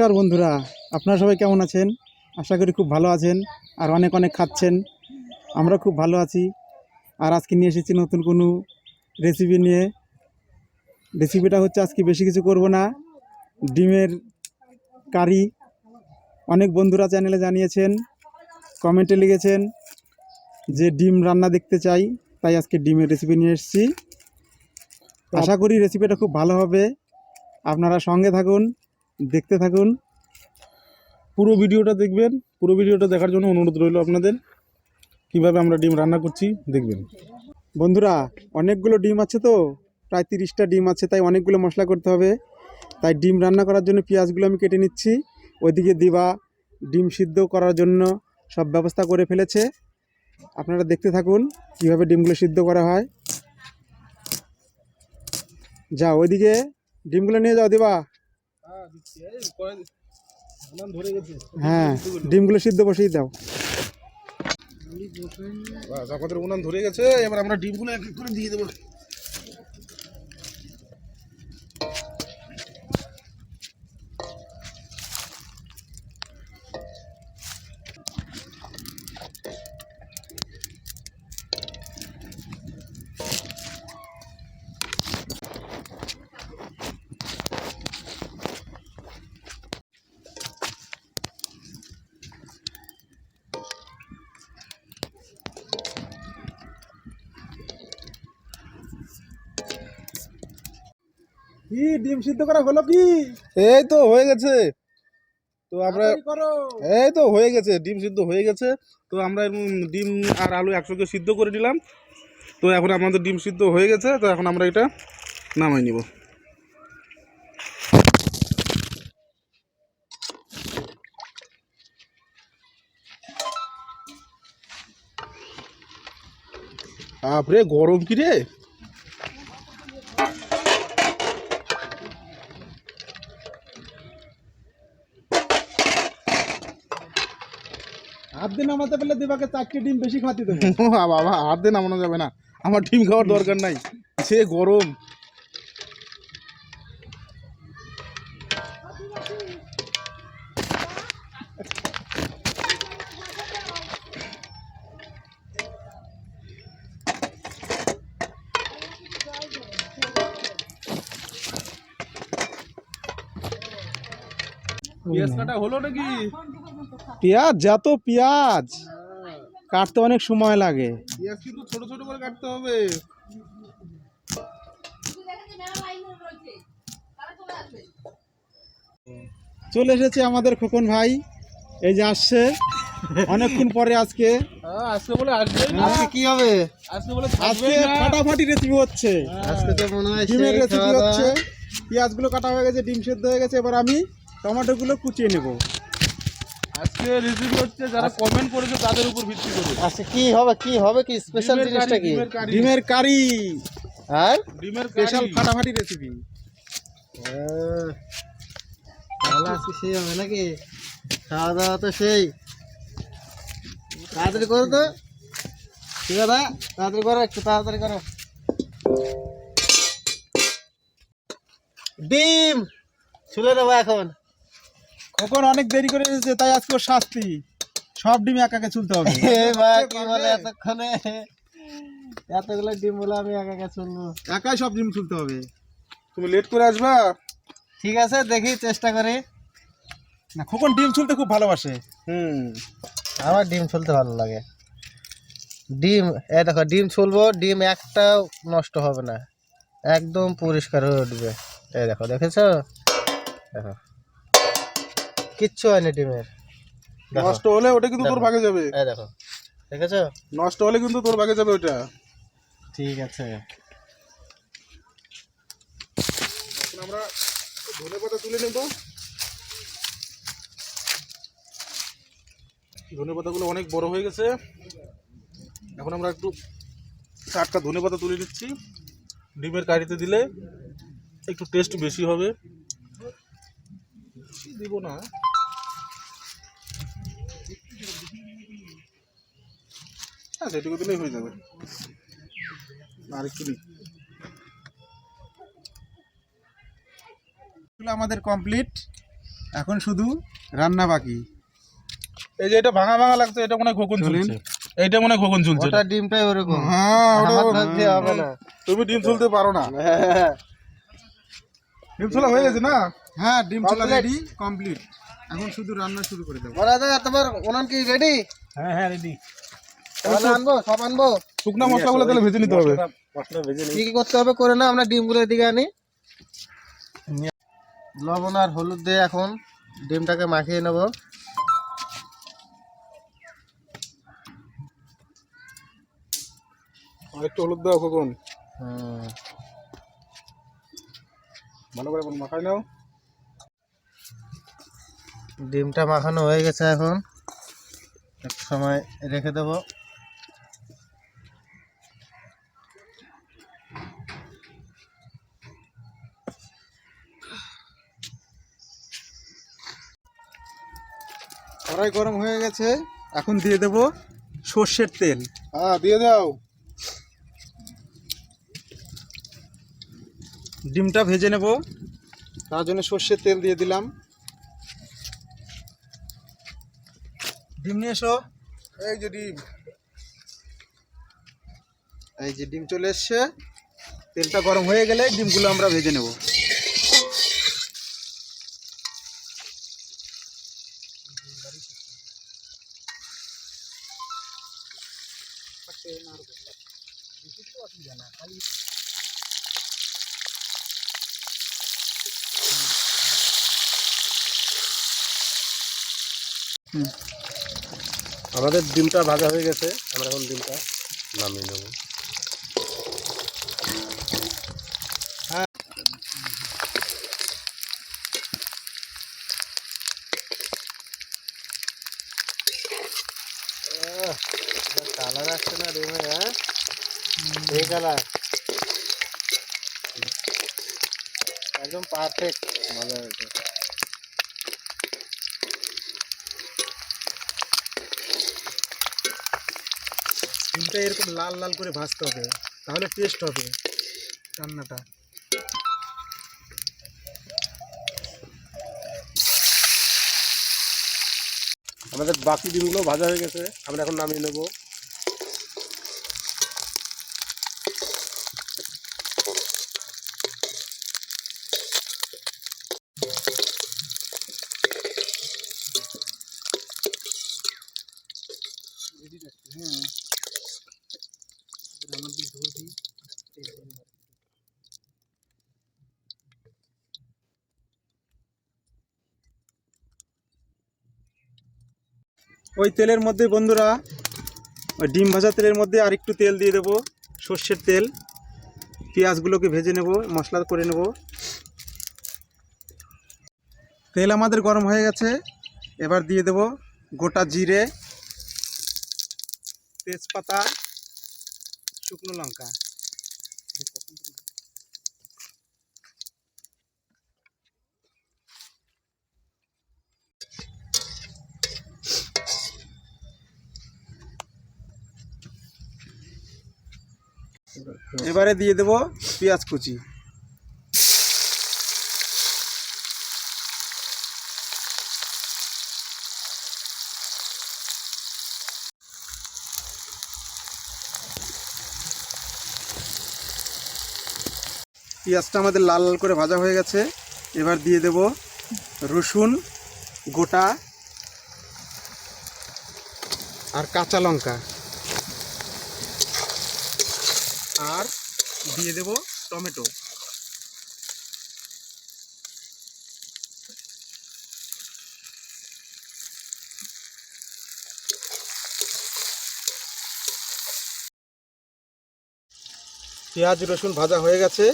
নমস্কার বন্ধুরা, আপনারা সবাই কেমন আছেন? আশা করি খুব ভালো আছেন আর অনেক অনেক খাচ্ছেন। আমরা খুব ভালো আছি। আর আজকে নিয়ে এসেছি নতুন কোনো রেসিপি নিয়ে। রেসিপিটা হচ্ছে, আজকে বেশি কিছু করব না, ডিমের কারি। অনেক বন্ধুরা চ্যানেলে জানিয়েছেন, কমেন্টে লিখেছেন যে ডিম রান্না দেখতে চাই, তাই আজকে ডিমের রেসিপি নিয়ে এসেছি। আশা করি রেসিপিটা খুব ভালো হবে। আপনারা সঙ্গে থাকুন, দেখতে থাকুন, পুরো ভিডিওটা দেখবেন। পুরো ভিডিওটা দেখার জন্য অনুরোধ রইল আপনাদের। কিভাবে আমরা ডিম রান্না করছি দেখবেন। বন্ধুরা, অনেকগুলো ডিম আছে তো, প্রায় 30টা ডিম আছে, তাই অনেকগুলো মশলা করতে হবে। তাই ডিম রান্না করার জন্য পেঁয়াজগুলো আমি কেটে নিচ্ছি। ওইদিকে দিবা ডিম সিদ্ধ করার জন্য সব ব্যবস্থা করে ফেলেছে। আপনারা দেখতে থাকুন কীভাবে ডিমগুলো সিদ্ধ করা হয়। যাও ওইদিকে ডিমগুলো নিয়ে যাও দিবা। হ্যাঁ, ডিমগুলো সিদ্ধ বসিয়ে দাও। আমাদের উনান ধরে গেছে, এবার আমরা ডিমগুলো এক এক করে দিয়ে দেবো। কি ডিম সিদ্ধ করা হলো কি? এই তো হয়ে গেছে। তো আমরা করো। এই তো হয়ে গেছে, ডিম সিদ্ধ হয়ে গেছে। তো আমরা ডিম আর আলু একসঙ্গে সিদ্ধ করে নিলাম। তো এখন আমাদের ডিম সিদ্ধ হয়ে গেছে। তো এখন আমরা এটা নামাই নিব। আপরে গরম কি রে! হাত দিন আমাদের পেলে দিবাকে 4টি ডিম বেশি খাওয়াতে দেবো। বাবা, হাত দিয়ে নামানো যাবে না, আমার ডিম খাওয়ার দরকার নাই, সে গরম। পেঁয়াজ কাটা হলো নাকি? পেঁয়াজ, যত পেঁয়াজ কাটতে অনেক সময় লাগে। পেঁয়াজ কিন্তু ছোট ছোট করে কাটতে হবে। চলে এসেছে আমাদের খোকন ভাই, এই যে আসছে অনেকক্ষণ পরে। আজকে আজকে বলে আসবে, আজকে কি হবে? আজকে বলে আজকে ফাটাফাটি রেসিপি হচ্ছে। আজকে তো মনে হয় ডিমের সেই রেসিপি খাওয়া হচ্ছে। দাওয়া। পেঁয়াজগুলো কাটা হয়ে গেছে, ডিম সেদ্ধ হয়ে গেছে, এবার আমি টমেটোগুলো কুচিয়ে নেব। আজকে রেসিপি হচ্ছে যারা কমেন্ট করেছে তাদের উপর ভিত্তি করে। আচ্ছা কি হবে কি স্পেশাল জিনিসটা কি? ডিমের কারি, আর ডিমের স্পেশাল ফাটাফাটি রেসিপি। তাহলে আজকে সেই হবে নাকি? খাওয়া দাওয়া তো সেই। তাড়াতাড়ি করো তো, ঠিক আছে? তাড়াতাড়ি করো, একটু তাড়াতাড়ি করো। ডিম ছুলে দেবো এখন। খোকন অনেক দেরি করে এসেছে, তাই আজকে ওর শাস্তি। সব ডিম একাকে চুলতে হবে। কি বলে এতক্ষণে এতগুলো ডিম বলে আমি একা একা চলবো? একাই সব ডিম চুলতে হবে। তুমি লেট করে আসবা। ঠিক আছে, দেখি চেষ্টা করি। না, খোকন ডিম চুলতে খুব ভালোবাসে। আমার ডিম ছুলতে ভালো লাগে। ডিম এই দেখো, ডিম ছুলবো, ডিম একটাও নষ্ট হবে না, একদম পরিষ্কার হয়ে উঠবে। এই দেখো, দেখেছো? দেখো কিচ্ছু হয়নি ডিমের। দেখো, নষ্ট হলে ওটা কিন্তু তোর ভাগে যাবে। এই দেখো, দেখেছো? নষ্ট হলে কিন্তু তোর ভাগে যাবে ওটা। ঠিক আছে, এখন আমরা ধনেপাতা তুলে নেব। ধনেপাতাগুলো অনেক বড় হয়ে গেছে। এখন আমরা একটু টাটকা ধনেপাতা তুলে নিচ্ছি। ডিমের কারিতে দিলে একটু টেস্ট বেশি হবে। বেশি দিব না, আচ্ছা এটুকু দিলেই হয়ে যাবে। আর একটু দিই। আমাদের কমপ্লিট। এখন শুধু রান্না বাকি। এই যে এটা ভাঙা ভাঙা লাগছে, এটা মনে হয় খোকন চলেন। ঝুলছে, এইটা মনে হয় খোকন ঝুলছে। ওটা ডিমটাই ওরকম। হ্যাঁ, আমার ওটা ধর দিয়ে হবে না। তুমি ডিম ছুলতে পারো না। ডিম ছোলা হয়ে গেছে না? হ্যাঁ, ডিম চলা Complete? Ready, complete. এখন শুধু রান্না শুরু করে দেবো। বড় দাদা তোমার উনান কি রেডি? হ্যাঁ হ্যাঁ, রেডি। তাহলে আনবো, সব আনবো। শুকনা মশলাগুলো তাহলে ভেজে নিতে হবে। কি কি করতে হবে করে না, আমরা ডিমগুলো এদিকে আনি। লবণ আর হলুদ দিয়ে এখন ডিমটাকে মাখিয়ে নেব। আর একটু হলুদ দাও খোকন, হুম, ভালো করে মাখাই নাও। ডিমটা মাখানো হয়ে গেছে, এখন একটু সময় রেখে দেব। কড়াই গরম হয়ে গেছে, এখন দিয়ে দেবো সর্ষের তেল। হ্যাঁ, দিয়ে দাও। ডিমটা ভেজে নেব, তার জন্য সর্ষের তেল দিয়ে দিলাম। ডিম নিয়ে এসো। এই যে ডিম। এই যে ডিম চলে এসছে, তেলটা গরম হয়ে গেলে ডিমগুলো আমরা ভেজে নেব। আমাদের ডিমটা ভাজা হয়ে গেছে, আমরা এখন ডিমটা নামিয়ে নেব। কালার আসছে না ডিমে? হ্যাঁ, এই কালার একদম পারফেক্ট, মজা হয়েছে। ডিমটা এরকম লাল লাল করে ভাজতে হবে, তাহলে টেস্ট হবে রান্নাটা। আমাদের বাকি ডিমগুলো ভাজা হয়ে গেছে, আমরা এখন নামিয়ে নেব। ওই তেলের মধ্যে বন্ধুরা, ওই ডিম ভাজা তেলের মধ্যে আর একটু তেল দিয়ে দেবো, সর্ষের তেল। পেঁয়াজগুলোকে ভেজে নেব, মশলা করে নেব। তেল আমাদের গরম হয়ে গেছে, এবার দিয়ে দেব গোটা জিরে, তেজপাতা, শুকনো লঙ্কা। এবারে দিয়ে দেব পেঁয়াজ কুচি। পেঁয়াজটা আমাদের লাল লাল করে ভাজা হয়ে গেছে, এবার দিয়ে দেব রসুন গোটা আর কাঁচা লঙ্কা, আর দিয়ে দেব টমেটো। পেঁয়াজ রসুন ভাজা হয়ে গেছে,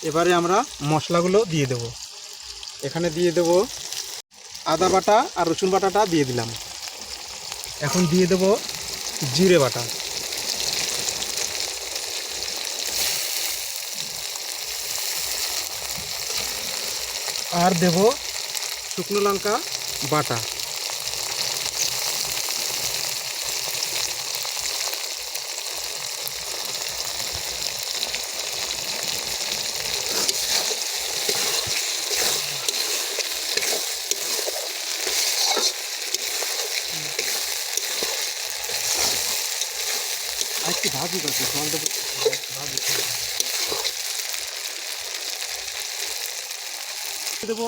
এবারে আমরা মশলাগুলো দিয়ে দেব। এখানে দিয়ে দেব আদা বাটা আর রসুন বাটাটা দিয়ে দিলাম। এখন দিয়ে দেব জিরে বাটা, আর দেব শুকনো লঙ্কা বাটা। একটু ভাজুক আছে, জলটা ভাজুক দেবো।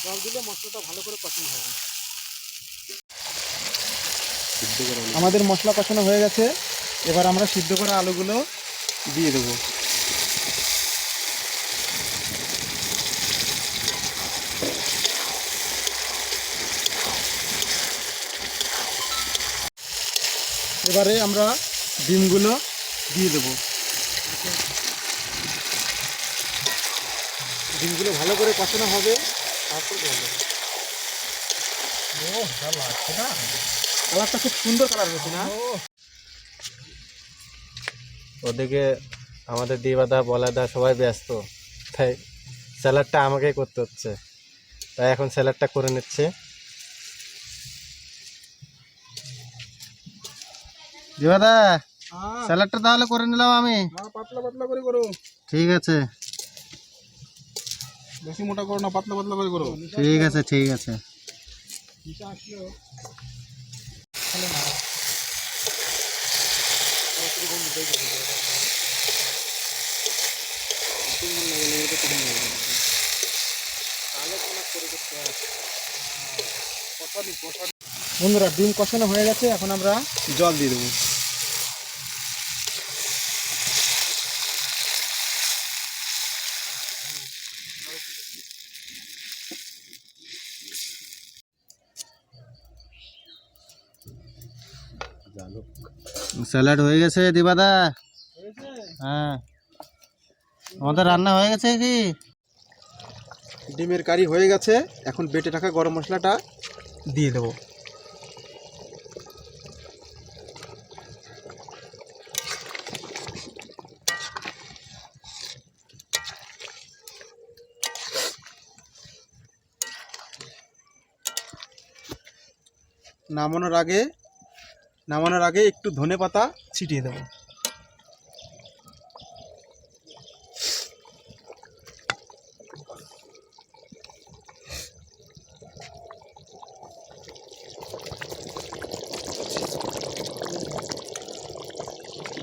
জল দিলে মশলাটা ভালো করে কষানো হবে। আমাদের মশলা কষানো হয়ে গেছে, এবার আমরা সিদ্ধ করা আলুগুলো দিয়ে দেবো। এবারে আমরা ডিমগুলো দিয়ে দেবো। ডিমগুলো ভালো করে কষানো হবে, তারপর বলবো। ও ভালো আছে না, কালারটা খুব সুন্দর কালার হয়েছে না? ওদিকে আমাদের দিবাদা বলাদা সবাই ব্যস্ত, তাই স্যালাডটা আমাকেই করতে হচ্ছে। তাই এখন স্যালাডটা করে নিচ্ছে। দিবাদা স্যালাডটা তাহলে করে নিলাম আমি। পাতলা পাতলা করে করো, ঠিক আছে, বেশি মোটা করো না, পাতলা পাতলা করে করো। ঠিক আছে, ঠিক আছে। বন্ধুরা ডিম কষানো হয়ে গেছে, এখন আমরা জল দিয়ে দেবো। স্যালাড হয়ে গেছে দিবাদা। হ্যাঁ, আমাদের রান্না হয়ে গেছে কি? ডিমের কারি হয়ে গেছে, এখন বেটে রাখা গরম মশলাটা দিয়ে দেবো। নামানোর আগে একটু ধনেপাতা ছিটিয়ে দেবো।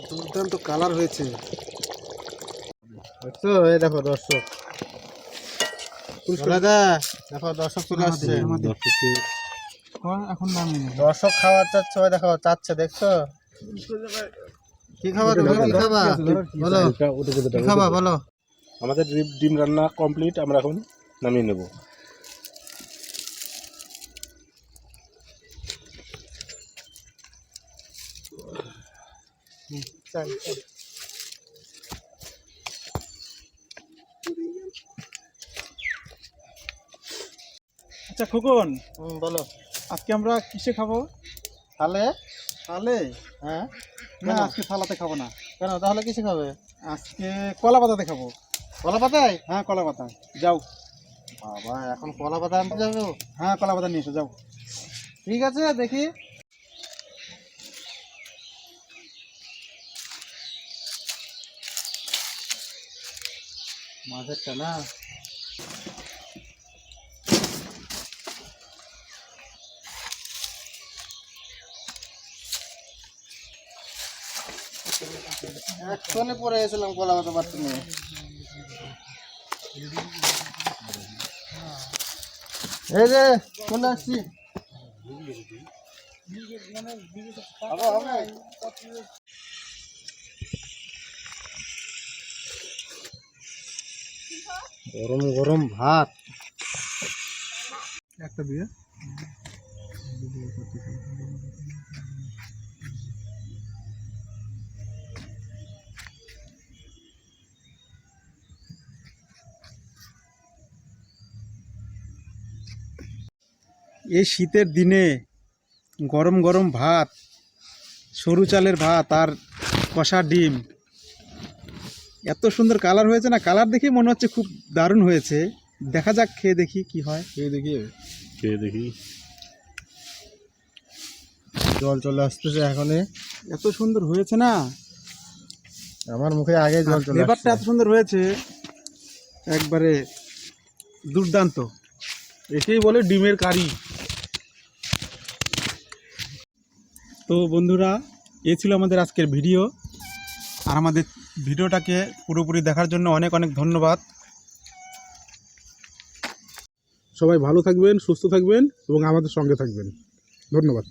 দুর্দান্ত কালার হয়েছে। দেখছো, এই দেখো দর্শক, দাদা দেখো দর্শক চলে আসছে। এখন নামিয়ে নেবো। দর্শক খাবার চাচ্ছে, ওই দেখো চাচ্ছে, দেখছো? কি খাবা তুমি, কি খাবা বলো, কি খাবা বলো? আমাদের ডিম রান্না কমপ্লিট, আমরা এখন নামিয়ে নেব। আচ্ছা খোকন, বলো। আজকে আমরা কিসে খাবো? তাহলে থালে? হ্যাঁ, না আজকে থালাতে খাবো না। কেন তাহলে কিসে খাবে? আজকে কলা পাতাতে খাবো। কলা পাতায়? হ্যাঁ কলা পাতা, যাও। বাবা, এখন কলা পাতা আনতে যাবো? হ্যাঁ কলা পাতা নিয়ে এসো, যাও। ঠিক আছে, দেখি। মাঝেরটা না? এক্ষণে পরে গেছিলাম কলা পাতা পাত্র নিয়ে। এই যে চলে আসছি। গরম গরম ভাত। একটা দিয়ে এই শীতের দিনে গরম গরম ভাত, সরু চালের ভাত আর কষা ডিম, এত সুন্দর কালার হয়েছে না। কালার দেখে মনে হচ্ছে খুব দারুণ হয়েছে। দেখা যাক, খেয়ে দেখি কি হয়। খেয়ে দেখি। জল চলে আসতেছে এখনই। এত সুন্দর হয়েছে না, আমার মুখে আগে জল চলে ফ্লেভারটা আসছে। এত সুন্দর হয়েছে, একবারে দুর্দান্ত। একেই বলে ডিমের কারি। তো বন্ধুরা, এ ছিল আমাদের আজকের ভিডিও। আর আমাদের ভিডিওটাকে পুরোপুরি দেখার জন্য অনেক অনেক ধন্যবাদ। সবাই ভালো থাকবেন, সুস্থ থাকবেন এবং আমাদের সঙ্গে থাকবেন। ধন্যবাদ।